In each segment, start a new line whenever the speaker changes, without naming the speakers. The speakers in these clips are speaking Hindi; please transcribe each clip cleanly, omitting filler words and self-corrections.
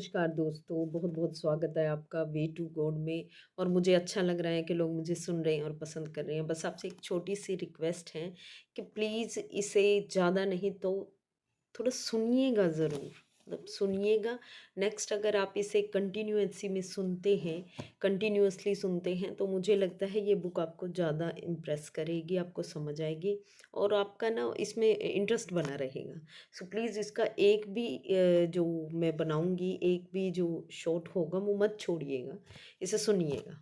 नमस्कार दोस्तों, बहुत बहुत स्वागत है आपका वे टू गॉड में। और मुझे अच्छा लग रहा है कि लोग मुझे सुन रहे हैं और पसंद कर रहे हैं। बस आपसे एक छोटी सी रिक्वेस्ट है कि प्लीज़ इसे ज़्यादा नहीं तो थोड़ा सुनिएगा ज़रूर, मतलब सुनिएगा। नेक्स्ट अगर आप इसे कंटिन्यूअसी में सुनते हैं, कंटिन्यूअसली सुनते हैं, तो मुझे लगता है ये बुक आपको ज़्यादा इम्प्रेस करेगी, आपको समझ आएगी और आपका ना इसमें इंटरेस्ट बना रहेगा। सो प्लीज़ इसका एक भी जो मैं बनाऊँगी, एक भी जो शॉर्ट होगा वो मत छोड़िएगा, इसे सुनिएगा।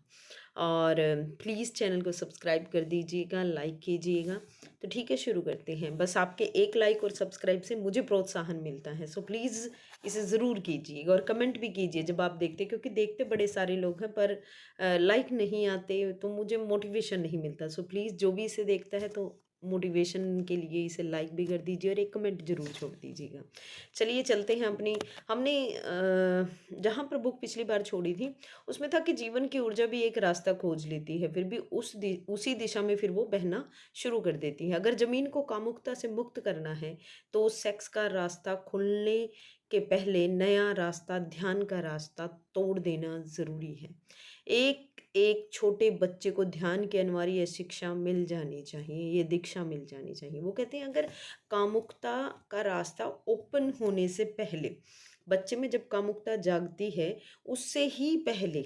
और प्लीज़ चैनल को सब्सक्राइब कर दीजिएगा, लाइक कीजिएगा। तो ठीक है, शुरू करते हैं। बस आपके एक लाइक और सब्सक्राइब से मुझे प्रोत्साहन मिलता है। सो प्लीज़ इसे ज़रूर कीजिएगा और कमेंट भी कीजिए जब आप देखते, क्योंकि देखते बड़े सारे लोग हैं पर लाइक नहीं आते तो मुझे मोटिवेशन नहीं मिलता। सो प्लीज़ जो भी इसे देखता है तो मोटिवेशन के लिए इसे लाइक भी कर दीजिए और एक कमेंट ज़रूर छोड़ दीजिएगा। चलिए चलते हैं अपनी। हमने जहाँ पर बुक पिछली बार छोड़ी थी उसमें था कि जीवन की ऊर्जा भी एक रास्ता खोज लेती है, फिर भी उसी दिशा में फिर वो बहना शुरू कर देती है। अगर ज़मीन को कामुकता से मुक्त करना है तो सेक्स का रास्ता खुलने के पहले नया रास्ता, ध्यान का रास्ता तोड़ देना ज़रूरी है। एक एक छोटे बच्चे को ध्यान की अनिवार्य शिक्षा मिल जानी चाहिए, ये दीक्षा मिल जानी चाहिए। वो कहते हैं अगर कामुकता का रास्ता ओपन होने से पहले, बच्चे में जब कामुकता जागती है उससे ही पहले,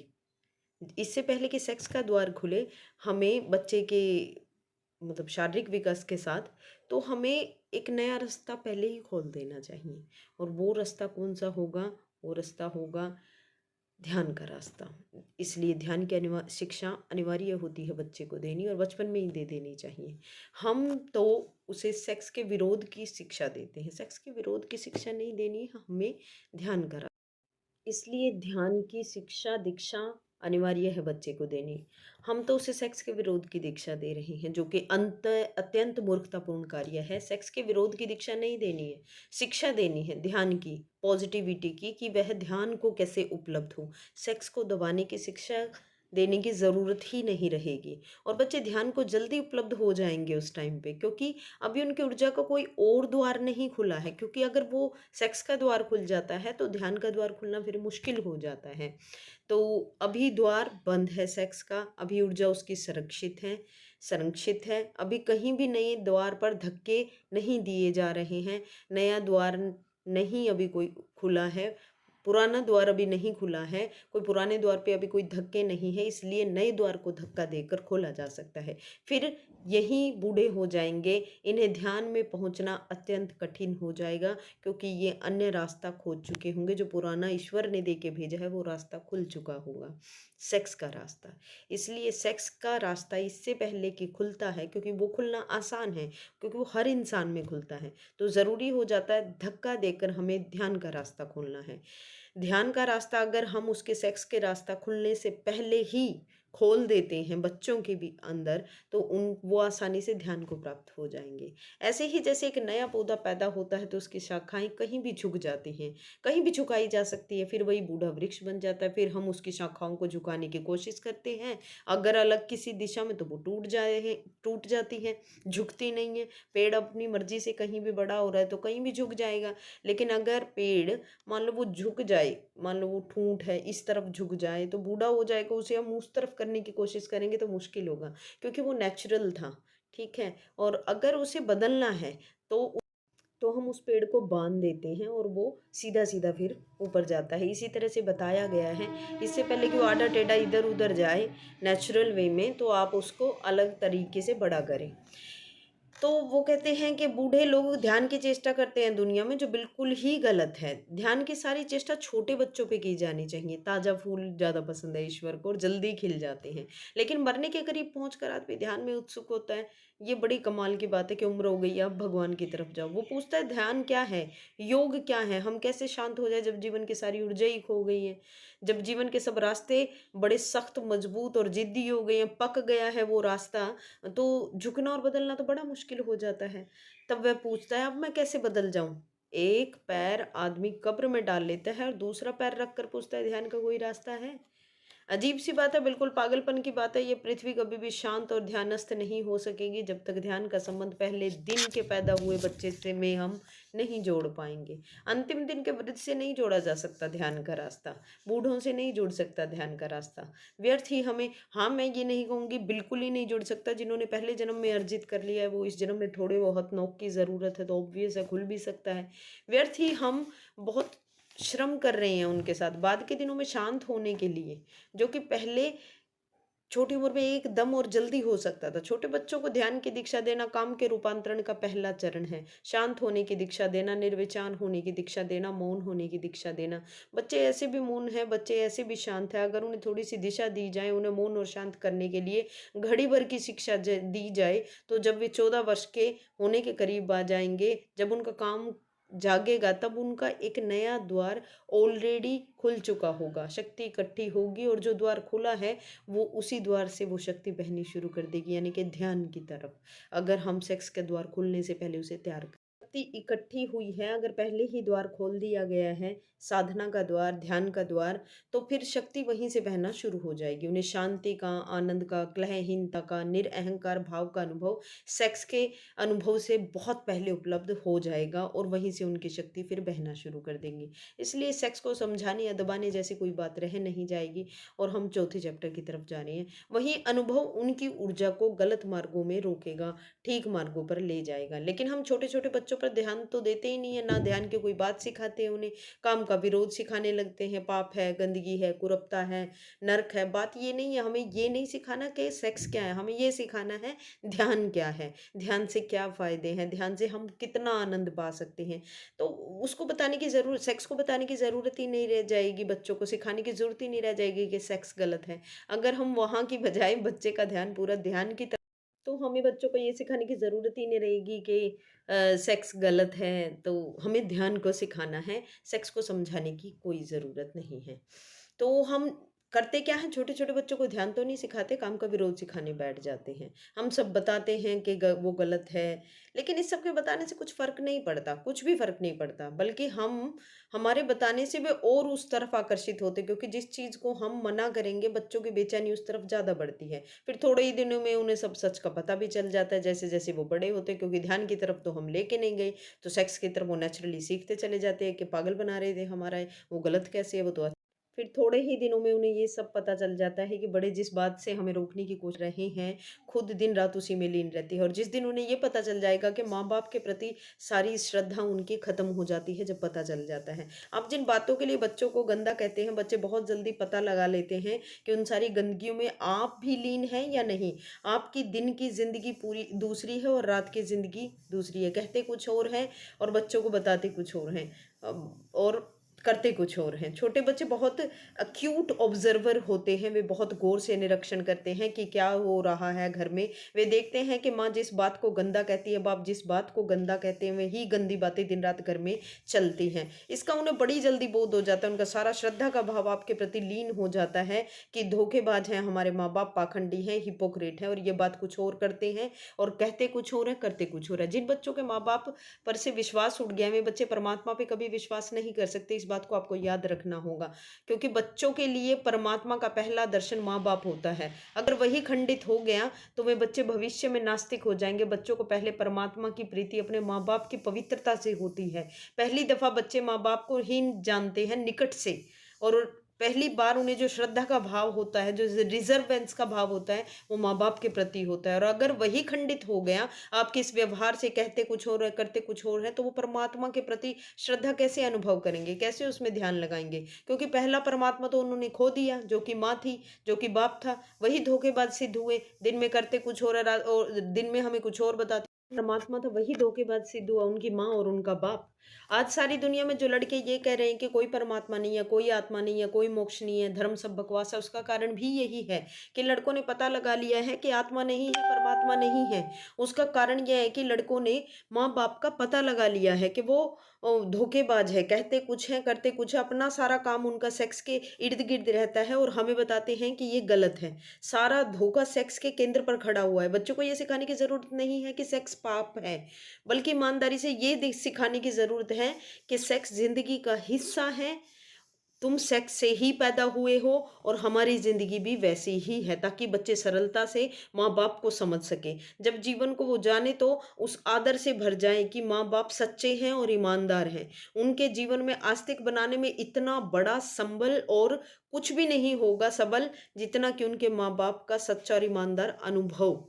इससे पहले कि सेक्स का द्वार खुले, हमें बच्चे के मतलब शारीरिक विकास के साथ, तो हमें एक नया रास्ता पहले ही खोल देना चाहिए। और वो रास्ता कौन सा होगा? वो रास्ता होगा ध्यान का रास्ता। इसलिए ध्यान की शिक्षा अनिवार्य होती है बच्चे को देनी, और बचपन में ही दे देनी चाहिए। हम तो उसे सेक्स के विरोध की शिक्षा देते हैं, सेक्स के विरोध की शिक्षा नहीं देनी है हमें, ध्यान का। इसलिए ध्यान की शिक्षा दीक्षा अनिवार्य है बच्चे को देनी। हम तो उसे सेक्स के विरोध की दीक्षा दे रहे हैं, जो कि अत्यंत मूर्खतापूर्ण कार्य है। सेक्स के विरोध की दीक्षा नहीं देनी है, शिक्षा देनी है ध्यान की, पॉजिटिविटी की, कि वह ध्यान को कैसे उपलब्ध हो। सेक्स को दबाने की शिक्षा देने की ज़रूरत ही नहीं रहेगी और बच्चे ध्यान को जल्दी उपलब्ध हो जाएंगे उस टाइम पे, क्योंकि अभी उनकी ऊर्जा का कोई और द्वार नहीं खुला है। क्योंकि अगर वो सेक्स का द्वार खुल जाता है तो ध्यान का द्वार खुलना फिर मुश्किल हो जाता है। तो अभी द्वार बंद है सेक्स का, अभी ऊर्जा उसकी संरक्षित है। अभी कहीं भी नए द्वार पर धक्के नहीं दिए जा रहे हैं, नया द्वार नहीं अभी कोई खुला है, पुराना द्वार अभी नहीं खुला है, कोई पुराने द्वार पे अभी कोई धक्के नहीं है, इसलिए नए द्वार को धक्का देकर खोला जा सकता है। फिर यही बूढ़े हो जाएंगे, इन्हें ध्यान में पहुंचना अत्यंत कठिन हो जाएगा, क्योंकि ये अन्य रास्ता खोज चुके होंगे। जो पुराना ईश्वर ने दे के भेजा है वो रास्ता खुल चुका होगा, सेक्स का रास्ता। इसलिए सेक्स का रास्ता इससे पहले कि खुलता है, क्योंकि वो खुलना आसान है, क्योंकि वो हर इंसान में खुलता है, तो ज़रूरी हो जाता है धक्का देकर हमें ध्यान का रास्ता खोलना है। ध्यान का रास्ता अगर हम उसके सेक्स के रास्ता खुलने से पहले ही खोल देते हैं बच्चों के भी अंदर, तो वो आसानी से ध्यान को प्राप्त हो जाएंगे। ऐसे ही जैसे एक नया पौधा पैदा होता है तो उसकी शाखाएं कहीं भी झुक जाती हैं, कहीं भी झुकाई जा सकती है, फिर वही बूढ़ा वृक्ष बन जाता है। फिर हम उसकी शाखाओं को झुकाने की कोशिश करते हैं, अगर अलग किसी दिशा में, तो वो टूट जाती है, झुकती नहीं है। पेड़ अपनी मर्जी से कहीं भी बड़ा हो रहा है तो कहीं भी झुक जाएगा। लेकिन अगर पेड़ मान लो वो झुक जाए, मान लो वो ठूंठ है इस तरफ झुक जाए, तो बूढ़ा हो जाएगा, उसे हम उस तरफ करने की कोशिश करेंगे तो मुश्किल होगा, क्योंकि वो नेचुरल था। ठीक है, और अगर उसे बदलना है तो हम उस पेड़ को बांध देते हैं और वो सीधा सीधा फिर ऊपर जाता है। इसी तरह से बताया गया है, इससे पहले कि वो आड़ा टेढ़ा इधर उधर जाए नेचुरल वे में, तो आप उसको अलग तरीके से बड़ा करें। तो वो कहते हैं कि बूढ़े लोग ध्यान की चेष्टा करते हैं दुनिया में, जो बिल्कुल ही गलत है। ध्यान की सारी चेष्टा छोटे बच्चों पे की जानी चाहिए। ताज़ा फूल ज़्यादा पसंद है ईश्वर को और जल्दी खिल जाते हैं, लेकिन मरने के करीब पहुंचकर आदमी ध्यान में उत्सुक होता है। ये बड़ी कमाल की बात है कि उम्र हो गई है, अब भगवान की तरफ जाओ। वो पूछता है ध्यान क्या है, योग क्या है, हम कैसे शांत हो जाए जब जीवन की सारी ऊर्जा ही खो गई है, जब जीवन के सब रास्ते बड़े सख्त, मजबूत और जिद्दी हो गए हैं, पक गया है वो रास्ता, तो झुकना और बदलना तो बड़ा मुश्किल हो जाता है। तब वह पूछता है अब मैं कैसे बदल जाऊं। एक पैर आदमी कब्र में डाल लेता है और दूसरा पैर रख कर पूछता है ध्यान का कोई रास्ता है। अजीब सी बात है, बिल्कुल पागलपन की बात है। ये पृथ्वी कभी भी शांत और ध्यानस्थ नहीं हो सकेगी जब तक ध्यान का संबंध पहले दिन के पैदा हुए बच्चे से में हम नहीं जोड़ पाएंगे। अंतिम दिन के वृद्ध से नहीं जोड़ा जा सकता ध्यान का रास्ता, बूढ़ों से नहीं जुड़ सकता ध्यान का रास्ता। व्यर्थ ही हमें, हाँ मैं ये नहीं कहूँगी बिल्कुल ही नहीं जुड़ सकता। जिन्होंने पहले जन्म में अर्जित कर लिया है वो इस जन्म में थोड़े बहुत नोक की ज़रूरत है तो ऑब्वियस है खुल भी सकता है। व्यर्थ ही हम बहुत श्रम कर रहे हैं उनके साथ बाद के दिनों में शांत होने के लिए, जो कि पहले छोटी उम्र में एकदम और जल्दी हो सकता था। छोटे बच्चों को ध्यान की दीक्षा देना काम के रूपांतरण का पहला चरण है। शांत होने की दीक्षा देना, निर्विचार होने की दीक्षा देना, मौन होने की दीक्षा देना। बच्चे ऐसे भी मौन है, बच्चे ऐसे भी शांत है। अगर उन्हें थोड़ी सी दिशा दी जाए, उन्हें मौन और शांत करने के लिए घड़ी भर की शिक्षा दी जाए, तो जब वे 14 वर्ष के होने के करीब आ जाएंगे, जब उनका काम जागेगा, तब उनका एक नया द्वार ऑलरेडी खुल चुका होगा। शक्ति इकट्ठी होगी और जो द्वार खुला है वो उसी द्वार से वो शक्ति बहनी शुरू कर देगी, यानी कि ध्यान की तरफ। अगर हम सेक्स के द्वार खुलने से पहले उसे तैयार कर, शक्ति इकट्ठी हुई है, अगर पहले ही द्वार खोल दिया गया है, साधना का द्वार, ध्यान का द्वार, तो फिर शक्ति वहीं से बहना शुरू हो जाएगी। उन्हें शांति का, आनंद का, कलहहीनता का, निरअहंकार भाव का अनुभव सेक्स के अनुभव से बहुत पहले उपलब्ध हो जाएगा और वहीं से उनकी शक्ति फिर बहना शुरू कर देंगी। इसलिए सेक्स को समझाने या दबाने जैसी कोई बात रह नहीं जाएगी और हम चौथे चैप्टर की तरफ जा रहे हैं। वही अनुभव उनकी ऊर्जा को गलत मार्गों में रोकेगा, ठीक मार्गों पर ले जाएगा। लेकिन हम छोटे छोटे बच्चों पर ध्यान तो देते ही नहीं है, ना ध्यान की कोई बात सिखाते हैं उन्हें, काम का विरोध सिखाने लगते हैं। पाप है, गंदगी है, कुरपता है, नर्क है। बात ये नहीं है, हमें ये नहीं सिखाना कि सेक्स क्या है, हमें ये सिखाना है ध्यान क्या है, ध्यान से क्या फ़ायदे हैं, ध्यान से हम कितना आनंद पा सकते हैं। तो उसको बताने की ज़रूरत, सेक्स को बताने की ज़रूरत ही नहीं रह जाएगी, बच्चों को सिखाने की ज़रूरत ही नहीं रह जाएगी कि सेक्स गलत है। अगर हम वहाँ की बजाय बच्चे का ध्यान पूरा ध्यान की तरफ, तो हमें बच्चों को ये सिखाने की ज़रूरत ही नहीं रहेगी कि सेक्स गलत है, तो हमें ध्यान को सिखाना है, सेक्स को समझाने की कोई ज़रूरत नहीं है। तो हम करते क्या हैं, छोटे-छोटे बच्चों को ध्यान तो नहीं सिखाते, काम का विरोध सिखाने बैठ जाते हैं। हम सब बताते हैं कि वो गलत है, लेकिन इस सब के बताने से कुछ फ़र्क नहीं पड़ता, कुछ भी फ़र्क नहीं पड़ता, बल्कि हमारे बताने से वे और उस तरफ आकर्षित होते हैं, क्योंकि जिस चीज़ को हम मना करेंगे, बच्चों की बेचैनी उस तरफ ज़्यादा बढ़ती है। फिर थोड़े ही दिनों में उन्हें सब सच का पता भी चल जाता है, जैसे-जैसे वो बड़े होते हैं, क्योंकि ध्यान की तरफ तो हम लेके नहीं गए, तो सेक्स की तरफ वो नेचुरली सीखते चले जाते हैं कि पागल बना रहे थे हमारा, वो गलत कैसे है, वो तो फिर थोड़े ही दिनों में उन्हें ये सब पता चल जाता है कि बड़े जिस बात से हमें रोकने की कोशिश रहे हैं, खुद दिन-रात उसी में लीन रहती है। और जिस दिन उन्हें ये पता चल जाएगा कि माँ-बाप के प्रति सारी श्रद्धा उनकी खत्म हो जाती है, जब पता चल जाता है। आप जिन बातों के लिए बच्चों को गंदा कहते हैं, बच्चे बहुत जल्दी पता लगा लेते हैं कि उन सारी गंदगियों में आप भी लीन हैं या नहीं। आपकी दिन की ज़िंदगी पूरी दूसरी है और रात की ज़िंदगी दूसरी है। कहते कुछ और हैं और बच्चों को बताते कुछ और हैं। और करते कुछ और हैं। छोटे बच्चे बहुत एक्यूट ऑब्जर्वर होते हैं, वे बहुत गौर से निरीक्षण करते हैं कि क्या हो रहा है घर में। वे देखते हैं कि माँ जिस बात को गंदा कहती है, बाप जिस बात को गंदा कहते हैं, वही गंदी बातें दिन रात घर में चलती हैं। इसका उन्हें बड़ी जल्दी बोध हो जाता है, उनका सारा श्रद्धा का भाव आपके प्रति लीन हो जाता है कि धोखेबाज हैं हमारे माँ बाप, पाखंडी हैं, हिपोक्रेट हैं और ये बात कुछ और करते हैं और कहते कुछ और है, करते कुछ और है। जिन बच्चों के माँ बाप पर से विश्वास उठ गया है, वे बच्चे परमात्मा पे कभी विश्वास नहीं कर सकते। इस बात को आपको याद रखना होगा, क्योंकि बच्चों के लिए परमात्मा का पहला दर्शन माँ बाप होता है। अगर वही खंडित हो गया तो वे बच्चे भविष्य में नास्तिक हो जाएंगे। बच्चों को पहले परमात्मा की प्रीति अपने माँ बाप की पवित्रता से होती है। पहली दफा बच्चे माँ बाप को हीन जानते हैं निकट से, और पहली बार उन्हें जो श्रद्धा का भाव होता है, जो रिजर्वेंस का भाव होता है, वो माँ बाप के प्रति होता है। और अगर वही खंडित हो गया, आपके इस व्यवहार से, कहते कुछ और है, करते कुछ और है, तो वो परमात्मा के प्रति श्रद्धा कैसे अनुभव करेंगे, कैसे उसमें ध्यान लगाएंगे? क्योंकि पहला परमात्मा तो उन्होंने खो दिया, जो कि माँ थी, जो कि बाप था। वही धोखेबाज सिद्ध हुए, दिन में करते कुछ और है, और दिन में हमें कुछ और बताते। परमात्मा तो वही धोखेबाज सिद्ध हुआ, उनकी माँ और उनका बाप। आज सारी दुनिया में जो लड़के ये कह रहे हैं कि कोई परमात्मा नहीं है, कोई आत्मा नहीं है, कोई मोक्ष नहीं है, धर्म सब बकवास है, उसका कारण भी यही है कि लड़कों ने पता लगा लिया है कि आत्मा नहीं है, परमात्मा नहीं है। उसका कारण यह है कि लड़कों ने माँ बाप का पता लगा लिया है कि वो धोखेबाज है, कहते कुछ है, करते कुछ है, अपना सारा काम उनका सेक्स के इर्द गिर्द रहता है और हमें बताते हैं कि ये गलत है। सारा धोखा सेक्स के केंद्र पर खड़ा हुआ है। बच्चों को ये सिखाने की जरूरत नहीं है कि सेक्स पाप है, बल्कि ईमानदारी से ये सिखाने की ज़रूरत है कि सेक्स ज़िंदगी का हिस्सा है। तुम सेक्स से ही पैदा हुए हो और हमारी ज़िंदगी भी वैसी ही है, ताकि बच्चे सरलता से माँ-बाप को समझ सकें। जब जीवन को वो जाने तो उस आदर से भर जाएँ कि माँ-बाप सच्चे हैं और ईमानदार हैं। उनके जीवन में आस्तिक बनाने में इतना बड़ा संबल और कुछ भी नहीं होगा सबल, जितना कि उनके माँ-बाप का सच्चा और ईमानदार अनुभव।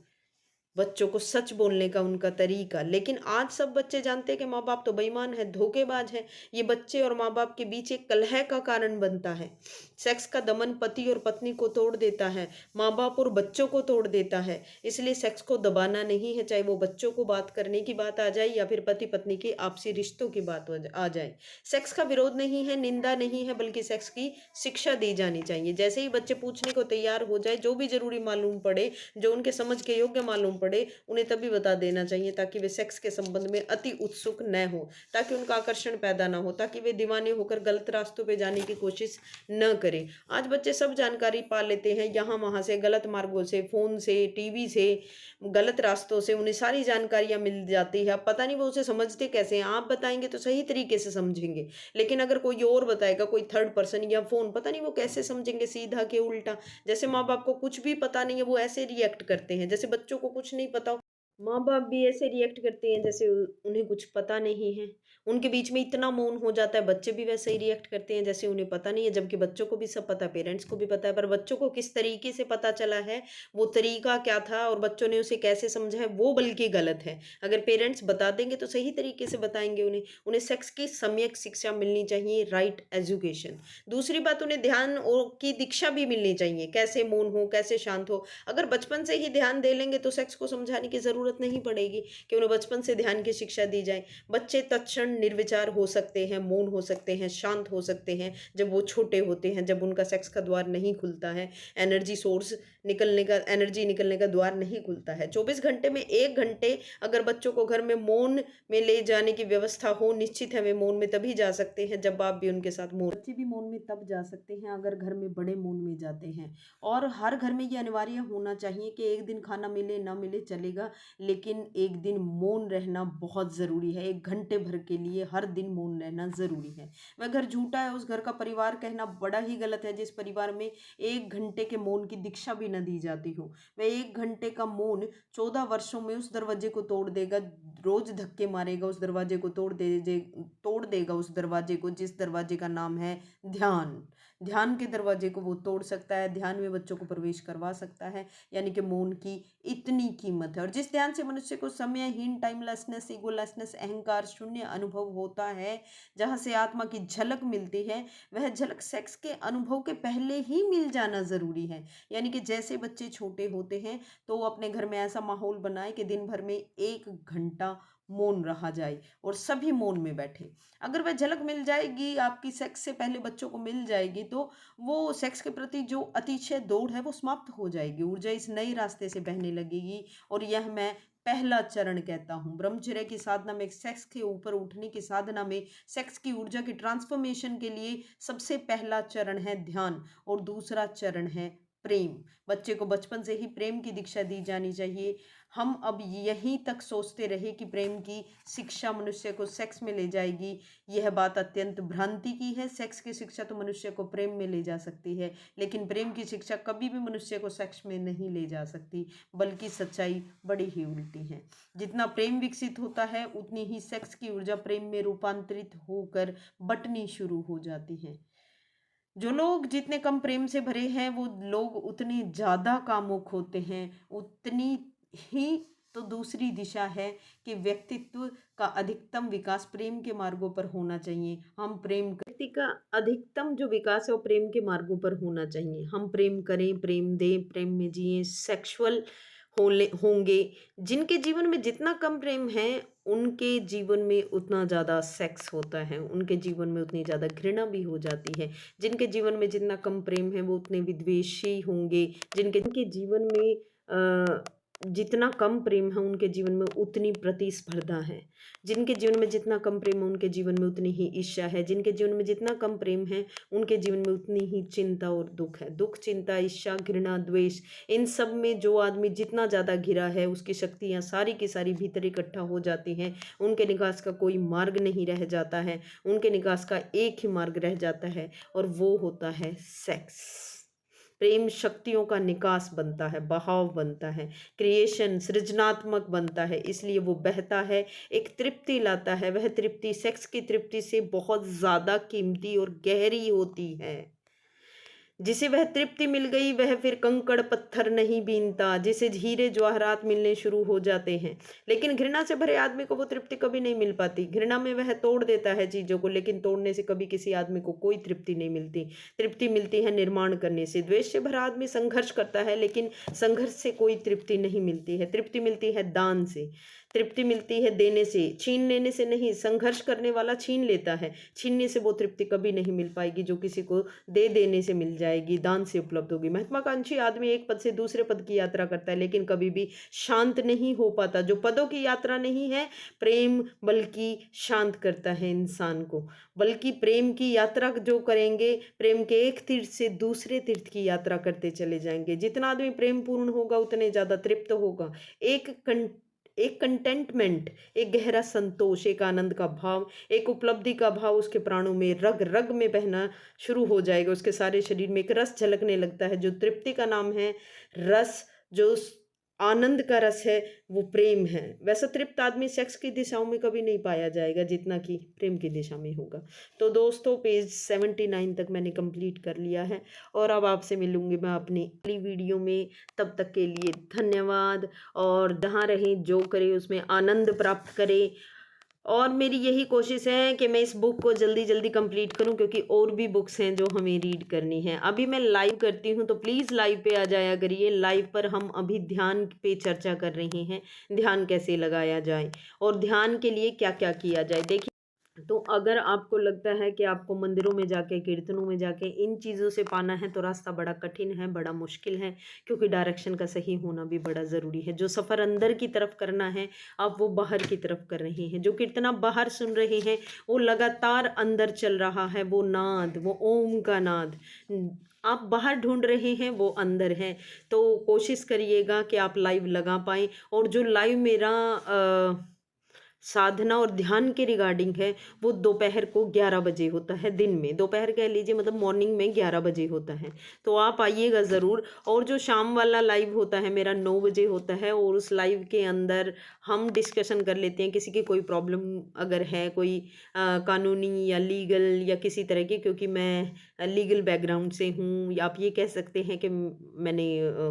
बच्चों को सच बोलने का उनका तरीका। लेकिन आज सब बच्चे जानते हैं कि माँ-बाप तो बेईमान है, धोखेबाज है। ये बच्चे और माँ-बाप के बीच एक कलह का कारण बनता है। सेक्स का दमन पति और पत्नी को तोड़ देता है, माँ-बाप और बच्चों को तोड़ देता है। इसलिए सेक्स को दबाना नहीं है, चाहे वो बच्चों को बात करने की बात आ जाए या फिर पति-पत्नी के आपसी रिश्तों की बात आ जाए। सेक्स का विरोध नहीं है, निंदा नहीं है, बल्कि सेक्स की शिक्षा दी जानी चाहिए। जैसे ही बच्चे पूछने को तैयार हो जाए, जो भी ज़रूरी मालूम पड़े, जो उनके समझ के योग्य मालूम पड़े, उन्हें तभी बता देना चाहिए, ताकि वे सेक्स के संबंध में अति उत्सुक न हो, ताकि उनका आकर्षण पैदा ना हो, ताकि वे दीवाने होकर गलत रास्तों पे जाने की कोशिश न करें। आज बच्चे सब जानकारी पा लेते हैं, यहाँ-वहाँ से, गलत मार्गों से, फ़ोन से, टीवी से, गलत रास्तों से उन्हें सारी जानकारियाँ मिल जाती है। अब पता नहीं वो उसे समझते कैसे हैं? आप बताएँगे तो सही तरीके से समझेंगे, लेकिन अगर कोई और बताएगा, कोई थर्ड पर्सन या फ़ोन, पता नहीं वो कैसे समझेंगे, सीधा कि उल्टा। जैसे माँ-बाप को कुछ भी पता नहीं है, वो ऐसे रिएक्ट करते हैं, जैसे बच्चों को कुछ नहीं पता हो, माँ-बाप भी ऐसे रिएक्ट करते हैं जैसे उन्हें कुछ पता नहीं है। उनके बीच में इतना मौन हो जाता है, बच्चे भी वैसे ही रिएक्ट करते हैं जैसे उन्हें पता नहीं है, जबकि बच्चों को भी सब पता है, पेरेंट्स को भी पता है, पर बच्चों को किस तरीके से पता चला है, वो तरीका क्या था और बच्चों ने उसे कैसे समझा है, वो बल्कि गलत है। अगर पेरेंट्स बता देंगे तो सही तरीके से बताएँगे उन्हें। उन्हें सेक्स की सम्यक शिक्षा मिलनी चाहिए, राइट एजुकेशन। दूसरी बात, उन्हें ध्यान की दीक्षा भी मिलनी चाहिए, कैसे मौन हो, कैसे शांत हो। अगर बचपन से ही ध्यान दे लेंगे तो सेक्स को समझाने की ज़रूरत नहीं पड़ेगी कि उन्हें बचपन से ध्यान की शिक्षा दी जाए। बच्चे तत्क्षण निर्विचार हो सकते हैं, मौन हो सकते हैं, शांत हो सकते हैं जब वो छोटे होते हैं, जब उनका सेक्स का द्वार नहीं खुलता है, एनर्जी निकलने का द्वार नहीं खुलता है। 24 घंटे में 1 घंटे अगर बच्चों को घर में मौन में ले जाने की व्यवस्था हो, निश्चित है वे मौन में तभी जा सकते हैं जब आप भी उनके साथ मौन, बच्चे भी मौन में तब जा सकते हैं अगर घर में बड़े मौन में जाते हैं। और हर घर में ये अनिवार्य होना चाहिए कि एक दिन खाना मिले ना मिले चलेगा, लेकिन एक दिन मौन रहना बहुत ज़रूरी है। 1 घंटे भर के लिए हर दिन मौन रहना ज़रूरी है। वह घर झूठा है, उस घर का परिवार कहना बड़ा ही गलत है जिस परिवार में 1 घंटे के मौन की दीक्षा भी ना दी जाती हो। वह 1 घंटे का मौन 14 वर्षों में उस दरवाजे को तोड़ देगा, रोज़ धक्के मारेगा, उस दरवाजे को तोड़ देगा उस दरवाजे को, जिस दरवाजे का नाम है ध्यान। ध्यान के दरवाजे को वो तोड़ सकता है, ध्यान में बच्चों को प्रवेश करवा सकता है, यानी कि मौन की इतनी कीमत है। और जिस ध्यान से मनुष्य को समयहीन, टाइमलेसनेस, ईगोलेसनेस, अहंकार शून्य अनुभव होता है, जहाँ से आत्मा की झलक मिलती है, वह झलक सेक्स के अनुभव के पहले ही मिल जाना ज़रूरी है। यानी कि जैसे बच्चे छोटे होते हैं तो वो अपने घर में ऐसा माहौल बनाए कि दिन भर में 1 घंटा मौन रहा जाए और सभी मौन में बैठे। अगर वह झलक मिल जाएगी आपकी, सेक्स से पहले बच्चों को मिल जाएगी, तो वो सेक्स के प्रति जो अतिशय दौड़ है वो समाप्त हो जाएगी, ऊर्जा इस नए रास्ते से बहने लगेगी। और यह मैं पहला चरण कहता हूँ ब्रह्मचर्य की साधना में, सेक्स के ऊपर उठने की साधना में, सेक्स की ऊर्जा की ट्रांसफॉर्मेशन के लिए सबसे पहला चरण है ध्यान और दूसरा चरण है प्रेम। बच्चे को बचपन से ही प्रेम की दीक्षा दी जानी चाहिए। हम अब यहीं तक सोचते रहे कि प्रेम की शिक्षा मनुष्य को सेक्स में ले जाएगी, यह बात अत्यंत भ्रांति की है। सेक्स की शिक्षा तो मनुष्य को प्रेम में ले जा सकती है, लेकिन प्रेम की शिक्षा कभी भी मनुष्य को सेक्स में नहीं ले जा सकती, बल्कि सच्चाई बड़ी ही उल्टी है। जितना प्रेम विकसित होता है उतनी ही सेक्स की ऊर्जा प्रेम में रूपांतरित होकर बंटनी शुरू हो जाती है। जो लोग जितने कम प्रेम से भरे हैं वो लोग उतने ज़्यादा कामुक होते हैं। उतनी ही तो दूसरी दिशा है कि व्यक्तित्व का अधिकतम विकास प्रेम के मार्गों पर होना चाहिए। हम प्रेम व्यक्ति का अधिकतम जो विकास है वो प्रेम के मार्गों पर होना चाहिए। हम प्रेम करें, प्रेम दें, प्रेम में जिए, सेक्सुअल होंगे। जिनके जीवन में जितना कम प्रेम है उनके जीवन में उतना ज़्यादा सेक्स होता है, उनके जीवन में उतनी ज़्यादा घृणा भी हो जाती है। जिनके जीवन में जितना कम प्रेम है वो उतने विद्वेषी होंगे। जिनके जिनके जीवन में जितना कम प्रेम है उनके जीवन में उतनी प्रतिस्पर्धा है। जिनके जीवन में जितना कम प्रेम है उनके जीवन में उतनी ही ईर्ष्या है। जिनके जीवन में जितना कम प्रेम है उनके जीवन में उतनी ही चिंता और दुख है। दुख, चिंता, ईर्ष्या, घृणा, द्वेष, इन सब में जो आदमी जितना ज़्यादा घिरा है उसकी शक्तियाँ सारी की सारी भीतर इकट्ठा हो जाती हैं। उनके निकास का कोई मार्ग नहीं रह जाता है। उनके निकास का एक ही मार्ग रह जाता है और वो होता है सेक्स। प्रेम शक्तियों का निकास बनता है, बहाव बनता है, क्रिएशन सृजनात्मक बनता है, इसलिए वो बहता है, एक तृप्ति लाता है। वह तृप्ति सेक्स की तृप्ति से बहुत ज़्यादा कीमती और गहरी होती है। जिसे वह तृप्ति मिल गई वह फिर कंकड़ पत्थर नहीं बीनता, जिसे हीरे जवाहरात मिलने शुरू हो जाते हैं। लेकिन घृणा से भरे आदमी को वो तृप्ति कभी नहीं मिल पाती। घृणा में वह तोड़ देता है चीज़ों को, लेकिन तोड़ने से कभी किसी आदमी को कोई तृप्ति नहीं मिलती। तृप्ति मिलती है निर्माण करने से। द्वेष से भरा आदमी संघर्ष करता है, लेकिन संघर्ष से कोई तृप्ति नहीं मिलती है। तृप्ति मिलती है दान से, तृप्ति मिलती है देने से, छीन लेने से नहीं। संघर्ष करने वाला छीन लेता है, छीनने से वो तृप्ति कभी नहीं मिल पाएगी जो किसी को दे देने से मिल जाएगी, दान से उपलब्ध होगी। महत्वाकांक्षी आदमी एक पद से दूसरे पद की यात्रा करता है, लेकिन कभी भी शांत नहीं हो पाता। जो पदों की यात्रा नहीं है प्रेम, बल्कि शांत करता है इंसान को। बल्कि प्रेम की यात्रा जो करेंगे, प्रेम के एक तीर्थ से दूसरे तीर्थ की यात्रा करते चले जाएंगे। जितना आदमी प्रेम पूर्ण होगा उतने ज़्यादा तृप्त होगा। एक कंटेंटमेंट, एक गहरा संतोष, एक आनंद का भाव, एक उपलब्धि का भाव उसके प्राणों में रग रग में बहना शुरू हो जाएगा। उसके सारे शरीर में एक रस झलकने लगता है जो तृप्ति का नाम है। रस जो आनंद का रस है वो प्रेम है। वैसा तृप्त आदमी सेक्स की दिशाओं में कभी नहीं पाया जाएगा जितना कि प्रेम की दिशा में होगा। तो दोस्तों पेज 79 तक मैंने कंप्लीट कर लिया है और अब आपसे मिलूंगी मैं अपनी अगली वीडियो में। तब तक के लिए धन्यवाद। और जहाँ रहें जो करें उसमें आनंद प्राप्त करें। और मेरी यही कोशिश है कि मैं इस बुक को जल्दी जल्दी कंप्लीट करूं, क्योंकि और भी बुक्स हैं जो हमें रीड करनी है। अभी मैं लाइव करती हूं तो प्लीज़ लाइव पे आ जाया करिए। लाइव पर हम अभी ध्यान पे चर्चा कर रहे हैं, ध्यान कैसे लगाया जाए और ध्यान के लिए क्या क्या किया जाए। देखिए, तो अगर आपको लगता है कि आपको मंदिरों में जाके, कीर्तनों में जाके इन चीज़ों से पाना है तो रास्ता बड़ा कठिन है, बड़ा मुश्किल है, क्योंकि डायरेक्शन का सही होना भी बड़ा ज़रूरी है। जो सफ़र अंदर की तरफ करना है आप वो बाहर की तरफ कर रहे हैं। जो कीर्तन आप बाहर सुन रहे हैं वो लगातार अंदर चल रहा है, वो नाद, वो ओम का नाद आप बाहर ढूंढ रहे हैं वो अंदर है। तो कोशिश करिएगा कि आप लाइव लगा पाएँ। और जो लाइव मेरा साधना और ध्यान के रिगार्डिंग है वो दोपहर को 11 बजे होता है। दिन में दोपहर कह लीजिए, मतलब मॉर्निंग में 11 बजे होता है, तो आप आइएगा ज़रूर। और जो शाम वाला लाइव होता है मेरा 9 बजे होता है, और उस लाइव के अंदर हम डिस्कशन कर लेते हैं किसी की कोई प्रॉब्लम अगर है, कोई कानूनी या लीगल या किसी तरह की, क्योंकि मैं लीगल बैकग्राउंड से हूँ, या आप ये कह सकते हैं कि मैंने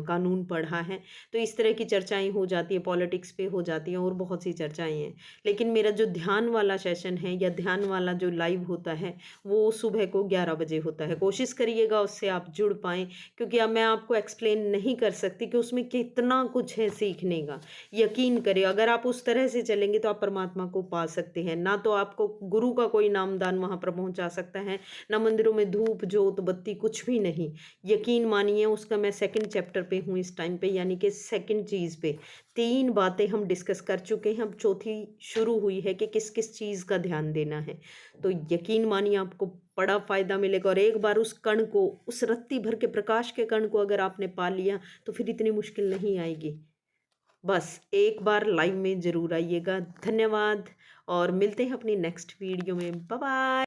कानून पढ़ा है। तो इस तरह की चर्चाएं हो जाती है, पॉलिटिक्स पे हो जाती हैं और बहुत सी चर्चाएं हैं। लेकिन मेरा जो ध्यान वाला सेशन है या ध्यान वाला जो लाइव होता है वो सुबह को 11 बजे होता है। कोशिश करिएगा उससे आप जुड़ पाएँ, क्योंकि अब मैं आपको एक्सप्लेन नहीं कर सकती कि उसमें कितना कुछ है सीखने का। यकीन करें, अगर आप उस तरह से चलेंगे तो आप परमात्मा को पा सकते हैं। ना तो आपको गुरु का कोई नामदान वहाँ पर पहुँचा सकता है, ना मंदिरों में धूप जोत बत्ती, कुछ भी नहीं। यकीन मानिए, उसका मैं सेकंड चैप्टर पे हूँ इस टाइम पे, यानी कि सेकंड चीज़ पे 3 बातें हम डिस्कस कर चुके हैं। अब चौथी शुरू हुई है कि किस किस चीज़ का ध्यान देना है। तो यकीन मानिए आपको बड़ा फ़ायदा मिलेगा। और एक बार उस कण को, उस रत्ती भर के प्रकाश के कण को अगर आपने पा लिया तो फिर इतनी मुश्किल नहीं आएगी। बस एक बार लाइव में ज़रूर आइएगा। धन्यवाद और मिलते हैं अपनी नेक्स्ट वीडियो में। Bye bye.